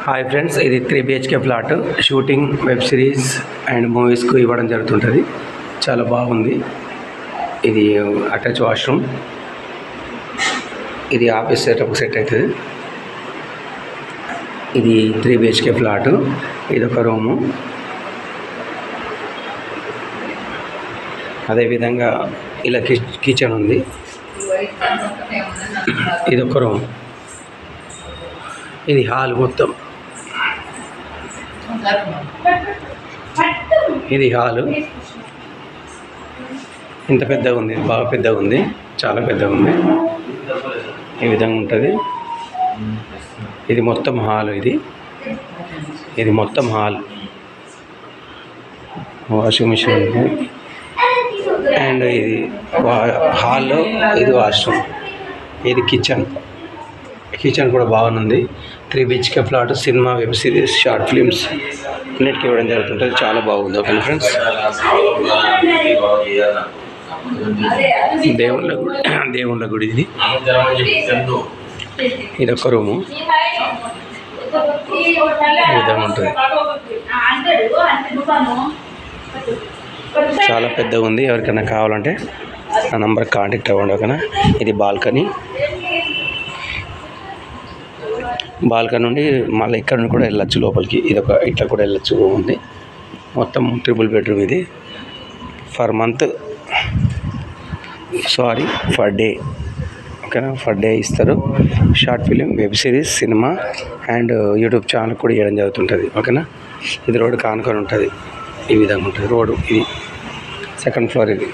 Hi friends, ఇది 3 BHK flat. Shooting, web series and మూవీస్కు ఇవ్వడం జరుగుతుంటుంది. చాలా బాగుంది. ఇది అటాచ్ వాష్రూమ్. ఇది ఆఫీస్ సెటప్ సెట్ అవుతుంది. ఇది 3 BHK ఫ్లాటు. ఇదొక రూము. అదేవిధంగా ఇలా కిచెన్ ఉంది. ఇదొక రూమ్. ఇది హాల్ మొత్తం. ఇది హాలు. ఇంత పెద్దగా ఉంది, బాగా పెద్దగా ఉంది, చాలా పెద్దగా ఉంది. ఈ విధంగా ఉంటుంది. ఇది మొత్తం హాల్. ఇది మొత్తం హాల్. వాషింగ్ మిషన్ ఉంది. అండ్ ఇది హాల్లో ఇది వాష్రూమ్. ఇది కిచెన్ కూడా బాగుంది. 3 BHK flat. Cinema, web series, short films అన్నిటికీ ఇవ్వడం జరుగుతుంటుంది. చాలా బాగుంది. ఓకే ఫ్రెండ్స్, దేవుళ్ళ గుడి ఇది. ఇదొక రూము. ఈ విధంగా ఉంటుంది. చాలా పెద్దగా ఉంది. ఎవరికైనా కావాలంటే ఆ నంబర్కి కాంటాక్ట్ అవ్వండి. ఓకేనా. ఇది బాల్కనీ నుండి మళ్ళీ ఇక్కడ నుండి కూడా వెళ్ళచ్చు లోపలికి. ఇదొక ఇట్లా కూడా వెళ్ళచ్చు ఉంది. మొత్తం 3 బెడ్రూమ్ ఇది. For day. ఓకేనా. ఫర్ డే ఇస్తారు. Short film, web series, cinema and YouTube channel కూడా ఇవ్వడం జరుగుతుంటుంది. ఓకేనా. ఇది రోడ్డు కానుకొని ఉంటుంది. ఈ విధంగా ఉంటుంది రోడ్డు. ఇది 2nd ఫ్లోర్. ఇది